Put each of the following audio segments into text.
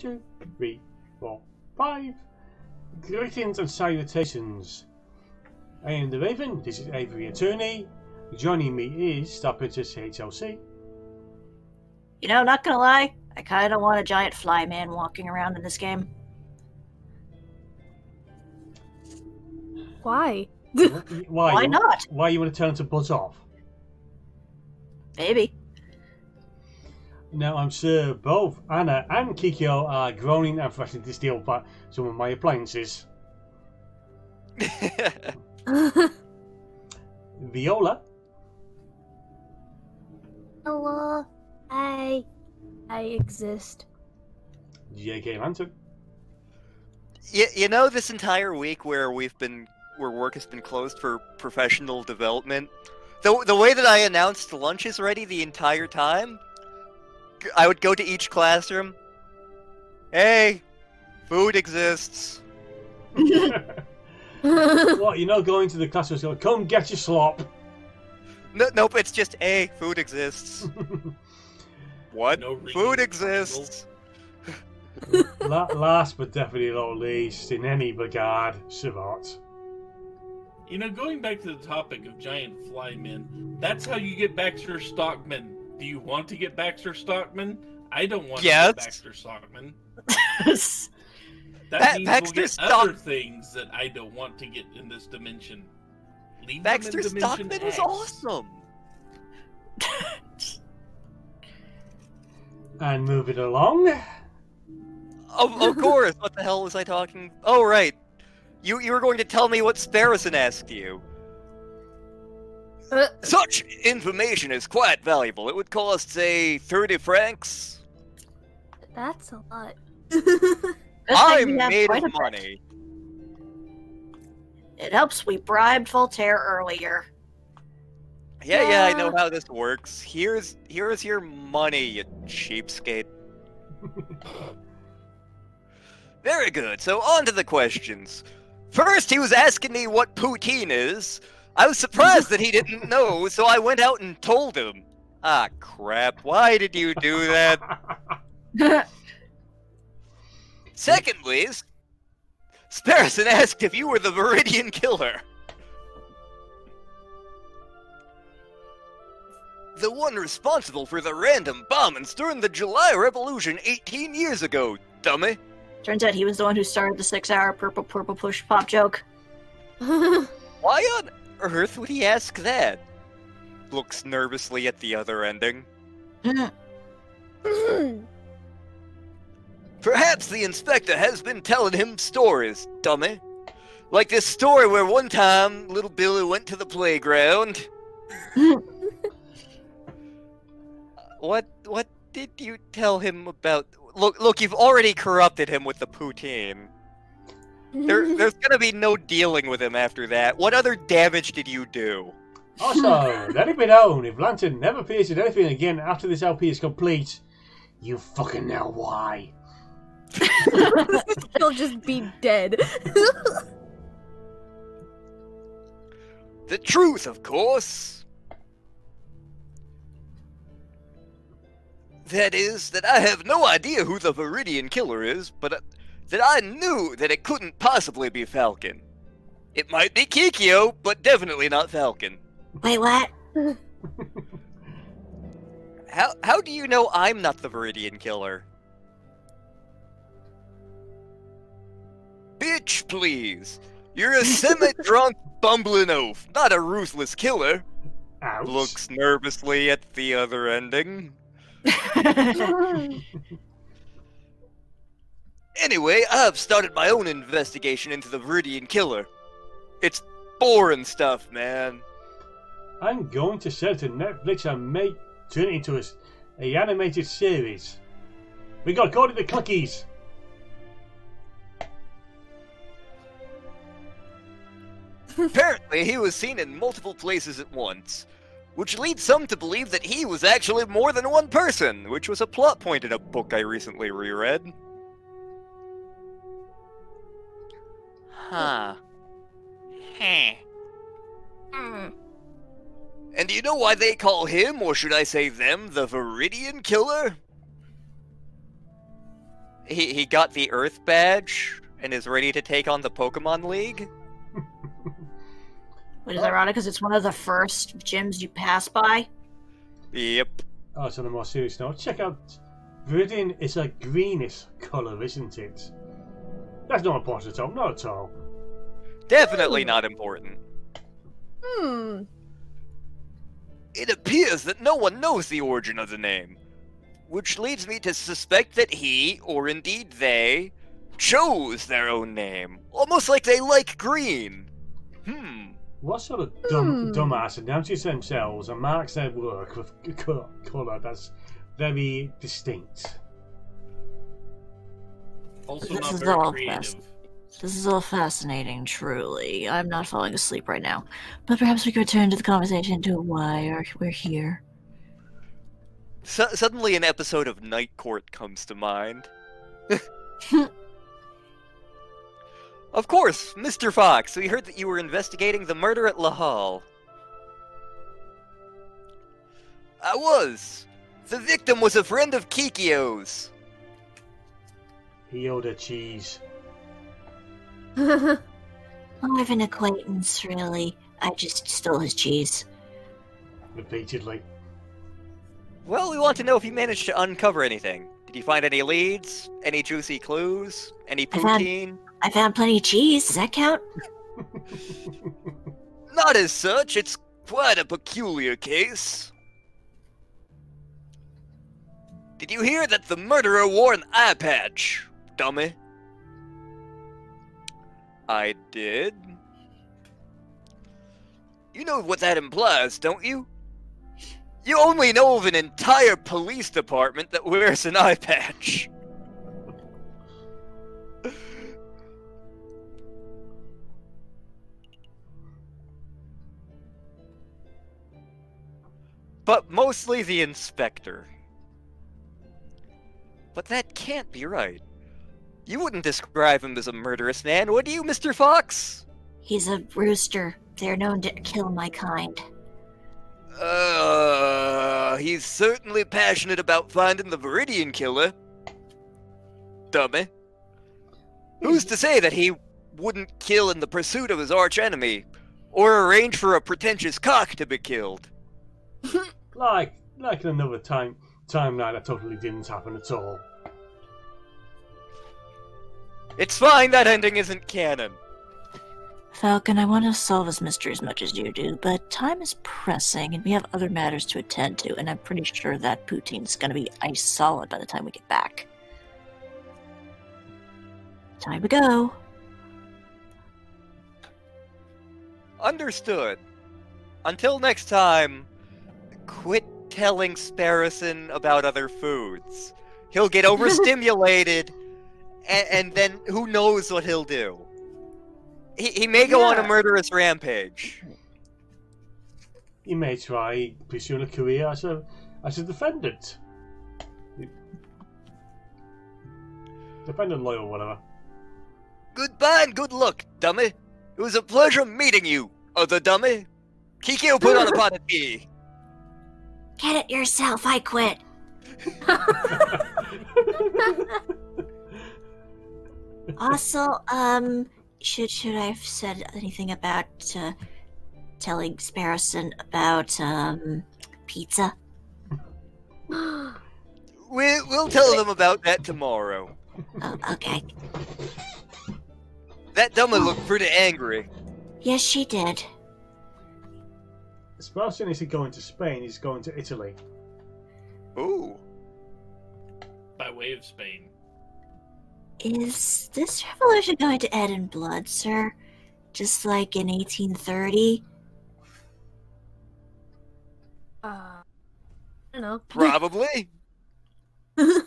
2, 3, 4, 5. Greetings and salutations. I am the Raven. This is Aviary Attorney. Joining me is StarprincessHLC. You know, not gonna lie, I kinda want a giant fly man walking around in this game. Why? Why not? Why you want to turn him to buzz off? Maybe. Now I'm sure both Anna and Kikyo are groaning and threatening to steal back some of my appliances. Viola. Hello. I exist. JKLantern. You know, this entire week where work has been closed for professional development, the way that I announced lunch is ready the entire time, I would go to each classroom. Hey, food exists. What, you're not going to the classroom and going, come get your slop. No, nope, it's just, hey, food exists. What? No Food exists. Last but definitely not least, in any regard, Savant. You know, going back to the topic of giant flymen, that's how you get Baxter Stockman. Do you want to get Baxter Stockman? I don't want to get Baxter Stockman. That means Baxter we'll get other things that I don't want to get in this dimension. Leave Baxter them in Dimension Stockman X. was awesome. And moving along. Of course. What the hell was I talking? Oh, right. You were going to tell me what Sparrison asked you. Such information is quite valuable. It would cost, say, 30 francs. That's a lot. I'm made of money. It helps we bribed Voltaire earlier. Yeah, I know how this works. Here's your money, you cheapskate. Very good, so on to the questions. First, he was asking me what poutine is. I was surprised that he didn't know, so I went out and told him. Ah, crap, why did you do that? Secondly, Sparrison asked if you were the Viridian Killer. The one responsible for the random bombings during the July Revolution 18 years ago, dummy. Turns out he was the one who started the 6-hour purple push pop joke. Why on earth would he ask that? Looks nervously at the other ending. Perhaps the inspector has been telling him stories, dummy. Like this story where one time little Billy went to the playground. What did you tell him about? Look, you've already corrupted him with the poutine. There's gonna be no dealing with him after that. What other damage did you do? Also, let it be known, if Lantern never appears in anything again after this LP is complete, you fucking know why. He'll just be dead. The truth, of course. That is, that I have no idea who the Viridian Killer is, but that I knew that it couldn't possibly be Falcon. It might be Kikyo, but definitely not Falcon. Wait, what? How do you know I'm not the Viridian Killer? Bitch, please. You're a semi-drunk, bumbling oaf, not a ruthless killer. Ouch. Looks nervously at the other ending. Anyway, I've started my own investigation into the Viridian Killer. It's boring stuff, man. I'm going to sell it to Netflix and turn it into a animated series. We got caught in the cookies. Apparently, he was seen in multiple places at once, which leads some to believe that he was actually more than one person, which was a plot point in a book I recently reread. Huh. And do you know why they call him, or should I say them, the Viridian Killer? He got the Earth badge and is ready to take on the Pokemon League. Which is ironic because it's one of the first gyms you pass by. Yep. Oh, so on a more serious note, check out Viridian is a greenish colour, isn't it? That's not important at all, not at all. Definitely not important. It appears that no one knows the origin of the name, which leads me to suspect that he, or indeed they, chose their own name, almost like they like green. What sort of dumbass announces themselves and marks their work with colour that's very distinct? Also This not is very all creative. This is all fascinating, truly. I'm not falling asleep right now. But perhaps we could return to the conversation to why we're here. Suddenly an episode of Night Court comes to mind. Of course, Mr. Fox, we heard that you were investigating the murder at La Halle. I was. The victim was a friend of Kikyo's. He owed her cheese. More of an acquaintance, really. I just stole his cheese. Repeatedly. Well, we want to know if you managed to uncover anything. Did you find any leads? Any juicy clues? Any poutine? I found plenty of cheese. Does that count? Not as such. It's quite a peculiar case. Did you hear that the murderer wore an eye patch, dummy? I did. You know what that implies, don't you? You only know of an entire police department that wears an eye patch. But mostly the inspector. But that can't be right. You wouldn't describe him as a murderous man, would you, Mr. Fox? He's a rooster. They're known to kill my kind. He's certainly passionate about finding the Viridian killer. Dummy. Who's to say that he wouldn't kill in the pursuit of his archenemy, or arrange for a pretentious cock to be killed? Like another timeline that totally didn't happen at all. It's fine, that ending isn't canon. Falcon, I want to solve this mystery as much as you do, but time is pressing and we have other matters to attend to, and I'm pretty sure that poutine's gonna be ice solid by the time we get back. Time to go. Understood. Until next time, quit telling Sparrison about other foods. He'll get overstimulated, and then who knows what he'll do. He may go on a murderous rampage. He may try pursuing a career as a defendant. Defendant lawyer or whatever. Goodbye and good luck, dummy. It was a pleasure meeting you, other dummy. Kiki will put on a pot of tea. Get it yourself, I quit. Also, should I have said anything about telling Sparrison about pizza? We'll tell them about that tomorrow. Oh, okay. That dummy looked pretty angry. Yes, she did. Sparrison isn't going to Spain, he's going to Italy. Ooh. By way of Spain. Is this revolution going to end in blood, sir? Just like in 1830? I don't know. Probably. A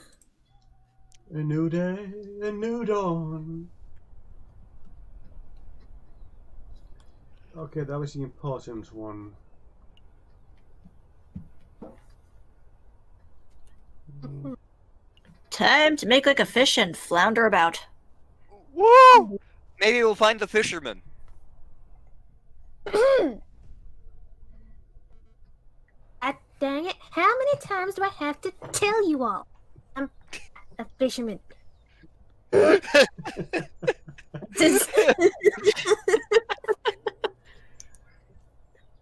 new day, a new dawn. Okay, that was the important one. Time to make like a fish and flounder about. Woo! Maybe we'll find the fisherman. Dang it, how many times do I have to tell you all? I'm a fisherman.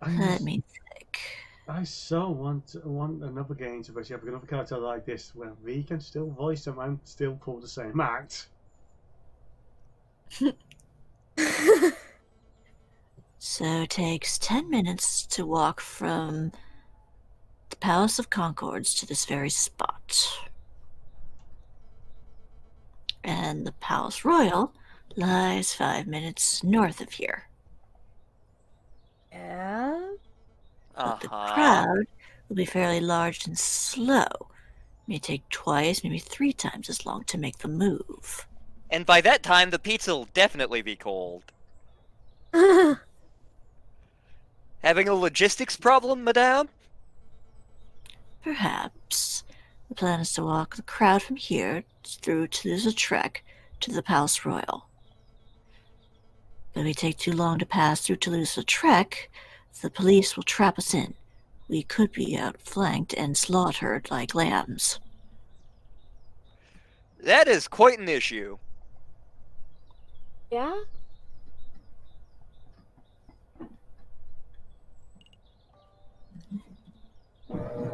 Let me think. I so want another game to basically have another character like this where we can still voice them and still pull the same act. So it takes 10 minutes to walk from the Palace of Concords to this very spot. And the Palace Royal lies 5 minutes north of here. Yeah. But the crowd will be fairly large and slow. It may take twice, maybe 3 times as long to make the move. And by that time, the pizza will definitely be cold. Having a logistics problem, madame? Perhaps. The plan is to walk the crowd from here through Toulouse-Lautrec to the Palace Royal. But if we take too long to pass through Toulouse-Lautrec, the police will trap us in. We could be outflanked and slaughtered like lambs. That is quite an issue. Yeah?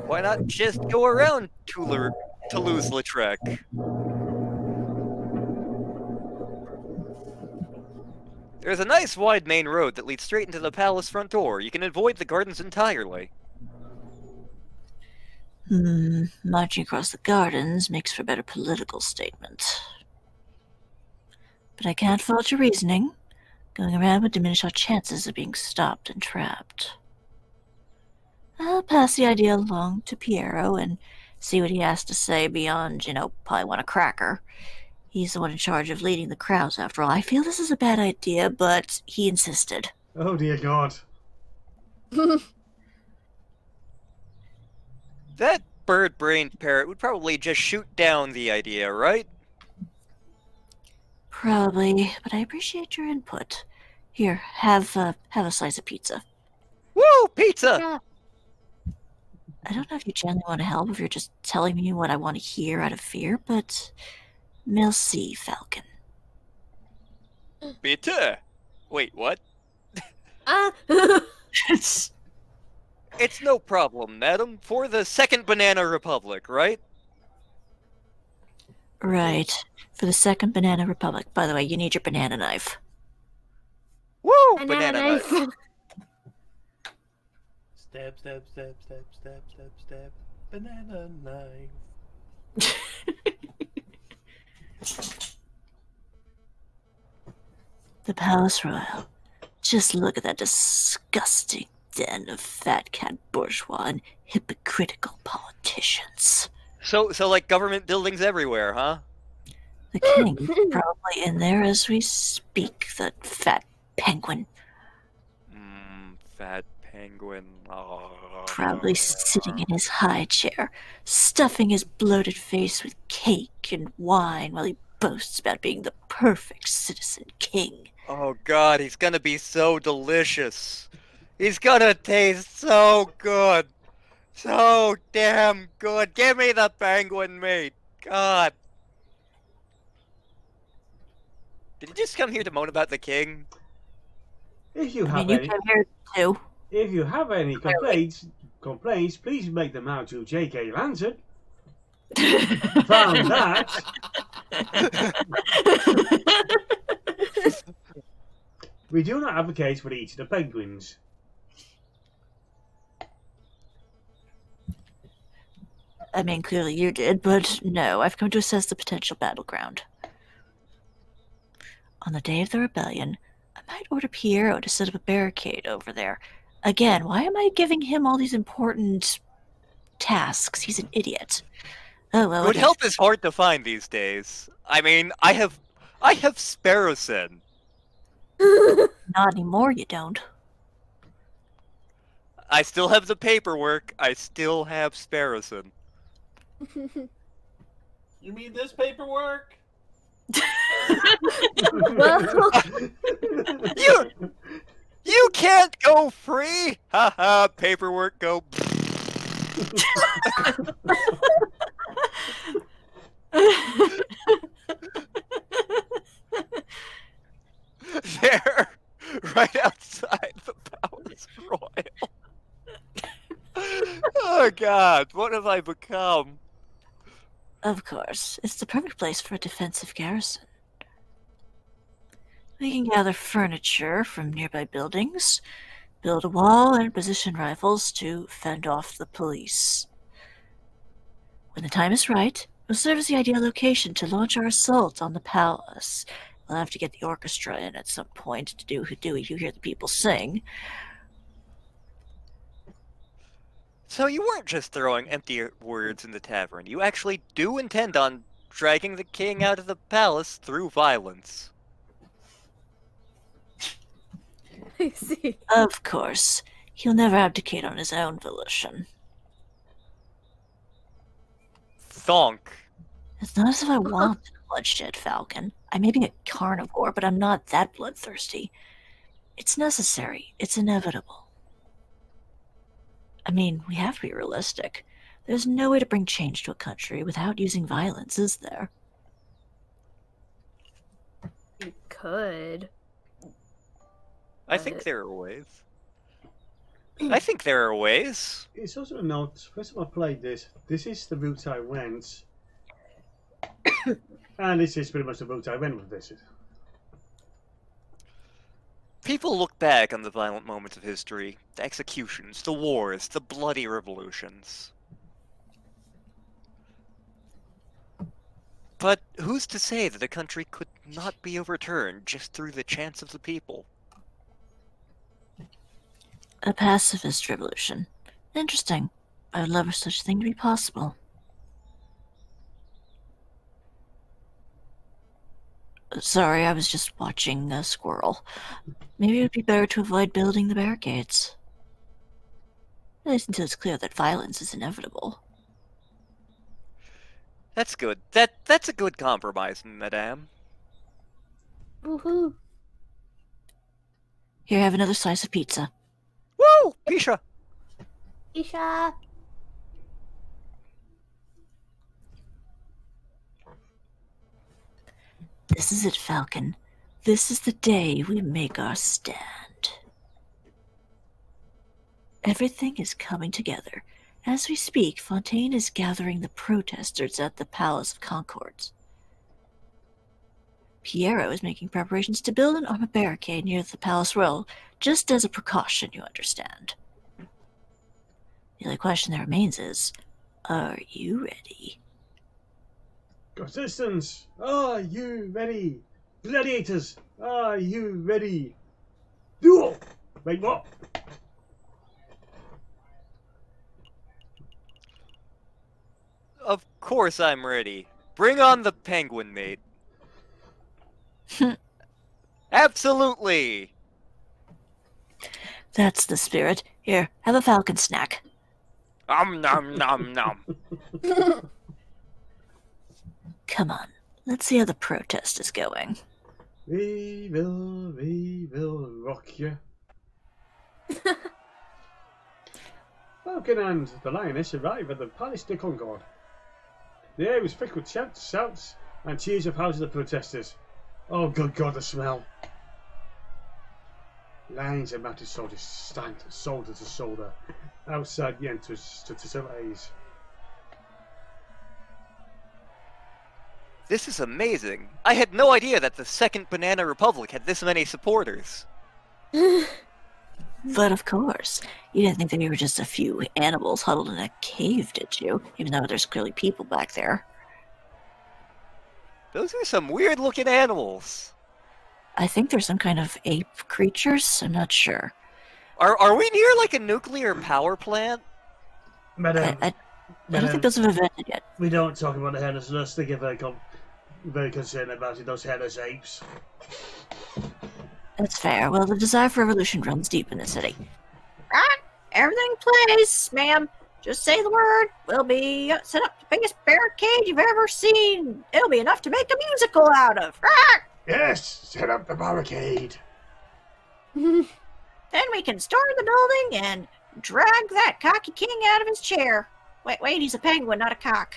Why not just go around Toulouse-Lautrec? There's a nice wide main road that leads straight into the palace front door. You can avoid the gardens entirely. Marching across the gardens makes for a better political statement. But I can't fault your reasoning. Going around would diminish our chances of being stopped and trapped. I'll pass the idea along to Piero and see what he has to say beyond, probably want a cracker. He's the one in charge of leading the crowds, after all. I feel this is a bad idea, but he insisted. Oh dear God. That bird-brained parrot would probably just shoot down the idea, right? Probably, but I appreciate your input. Here, have a slice of pizza. Woo! Pizza! Yeah. I don't know if you genuinely want to help, if you're just telling me what I want to hear out of fear, but... Merci, Falcon. Pizza! Wait, what? It's no problem, madam. For the Second Banana Republic, right? right. For the Second Banana Republic. By the way, you need your banana knife. Woo! Banana knife. Stab, stab, stab, stab, stab, stab, stab. Banana knife. The Palace Royal. Just look at that disgusting den of fat cat bourgeois and hypocritical politicians. So like government buildings everywhere, huh? The king is probably in there as we speak, that fat penguin. Fat penguin. Oh. Probably sitting in his high chair, stuffing his bloated face with cake and wine while he boasts about being the perfect citizen king. Oh God, he's gonna be so delicious. He's gonna taste so good. So damn good. Give me the penguin meat. God. Did he just come here to moan about the king? If you I have mean, you any, came here too. if you have any complaints, please make them out to JKLantern. Found that. We do not advocate for eating the penguins. I mean, clearly you did, but no, I've come to assess the potential battleground. On the day of the rebellion, I might order Piero to set up a barricade over there. Again, why am I giving him all these important tasks? He's an idiot. Oh, well, Good help is hard to find these days. I mean, I have Sparrowson. Not anymore, you don't. I still have the paperwork. I still have Sparrowson. You mean this paperwork? Well, You can't go free! Haha, paperwork go. god, what have I become? Of course, it's the perfect place for a defensive garrison. We can gather furniture from nearby buildings, build a wall, and position rifles to fend off the police. When the time is right, we'll serve as the ideal location to launch our assault on the palace. We'll have to get the orchestra in at some point to do you hear the people sing. So you weren't just throwing empty words in the tavern. You actually do intend on dragging the king out of the palace through violence. I see. Of course. He'll never abdicate on his own volition. Thonk. It's not as if I want bloodshed, Falcon. I may be a carnivore, but I'm not that bloodthirsty. It's necessary. It's inevitable. I mean, we have to be realistic. There's no way to bring change to a country without using violence, is there? You could. I think there are ways. I think there are ways. It's also a note, first time I played this is the route I went. And this is pretty much the route I went with this. People look back on the violent moments of history, the executions, the wars, the bloody revolutions. But who's to say that a country could not be overturned just through the chance of the people? A pacifist revolution. Interesting. I would love for such a thing to be possible. Sorry, I was just watching a squirrel. Maybe it would be better to avoid building the barricades. At least until it's clear that violence is inevitable. That's good. That's a good compromise, madame. Woohoo! Here, have another slice of pizza. Woo! Pisha! Isha! This is it, Falcon. This is the day we make our stand. Everything is coming together. As we speak, Fontaine is gathering the protesters at the Palace of Concords. Piero is making preparations to build an armored barricade near the Palace Royal, just as a precaution, you understand. The only question that remains is, are you ready? Contestants, are you ready? Gladiators, are you ready? Duel! Wait, what? Of course I'm ready. Bring on the penguin, mate. Absolutely! That's the spirit. Here, have a falcon snack. Nom nom nom. Come on, let's see how the protest is going. We will rock you. Falcon and the lioness arrive at the Palace de Concorde. The air is thick with chants, shouts, and cheers of houses of protesters. Oh, good God, the smell. Lines of mounted soldiers stand shoulder to shoulder outside the entrance to facilities. This is amazing. I had no idea that the Second Banana Republic had this many supporters. But of course, you didn't think that we were just a few animals huddled in a cave, did you? Even though there's clearly people back there. Those are some weird-looking animals. I think there's some kind of ape creatures. I'm not sure. Are we near, like, a nuclear power plant? Madam, I don't think those have invented yet. we don't talk about the hairless lust. They get very concerned about it, those hairless apes. That's fair. Well, the desire for revolution runs deep in the city. Right? Everything plays, ma'am. Just say the word. We'll be set up the biggest barricade you've ever seen. It'll be enough to make a musical out of. Right? Yes, set up the barricade. Then we can storm the building and drag that cocky king out of his chair. Wait, he's a penguin, not a cock.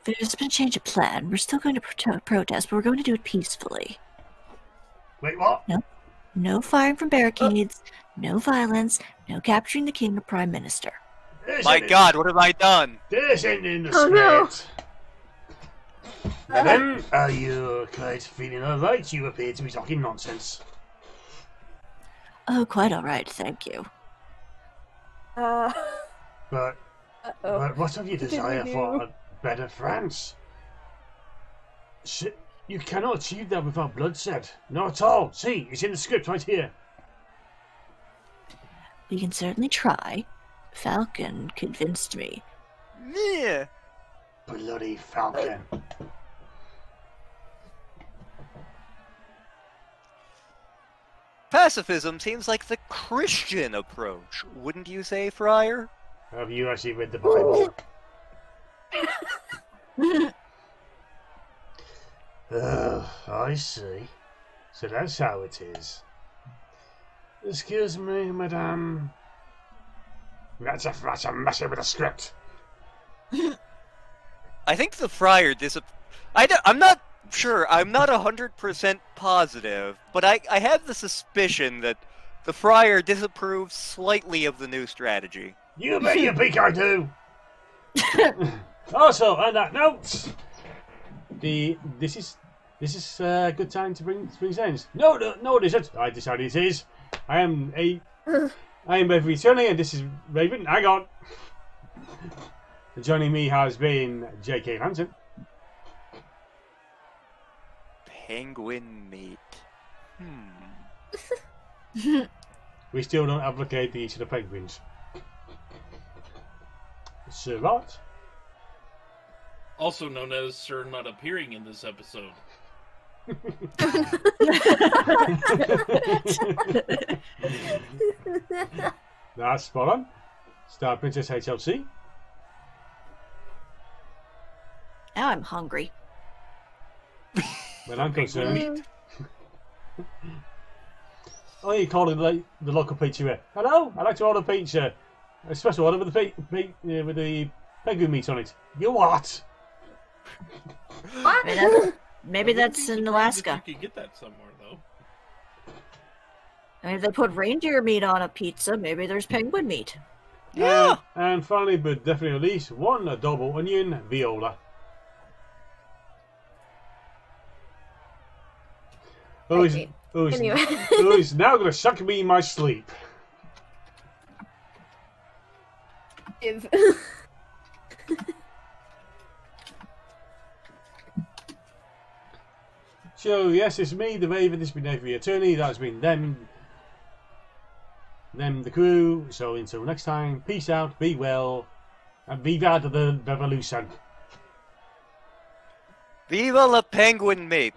There's been a change of plan. We're still going to protest, but we're going to do it peacefully. Wait, what? No? No firing from barricades, no violence, no capturing the king or prime minister. My God, what have I done? This ain't in the Oh, no. script. Madam, are you quite feeling alright? You appear to be talking nonsense. Oh, quite all right, thank you. But, Uh-oh. but what of your desire do? for a better France? You cannot achieve that without bloodshed. Not at all. See, it's in the script right here. We can certainly try. Falcon convinced me. Yeah. Bloody Falcon. Pacifism seems like the Christian approach, wouldn't you say, Friar? Have you actually read the Bible? I see. So that's how it is. Excuse me, madame. That's a messing with the script. I think the Friar I'm not sure, I'm not 100% positive, but I have the suspicion that the Friar disapproves slightly of the new strategy. You bet your beak I do! Also, on that note, this is a good time to bring signs. No, it isn't. I decided it is. I am Aviary Attorney, and this is Raven. Hang on. Joining me has been JKLantern. Penguin meat. We still don't advocate the eating of penguins. Sir what? Also known as Sir not appearing in this episode. That's spot on. StarprincessHLC. Now I'm hungry. When I'm concerned. Oh, you calling the local pizzeria? Hello, I'd like to order pizza. A special order with the penguin meat on it. You what? What? Maybe that's in Alaska. You could get that somewhere, though. I mean, if they put reindeer meat on a pizza, maybe there's penguin meat. Yeah. And finally, but definitely at least one double onion viola. Who's Anyway. who's now going to suck me in my sleep? If- So yes, it's me, the Raven. This has been Aviary Attorney. That's been them, the crew. So until next time, peace out, be well, and viva the revolution. Viva la penguin meat.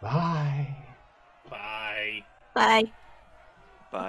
Bye. Bye. Bye. Bye. Bye.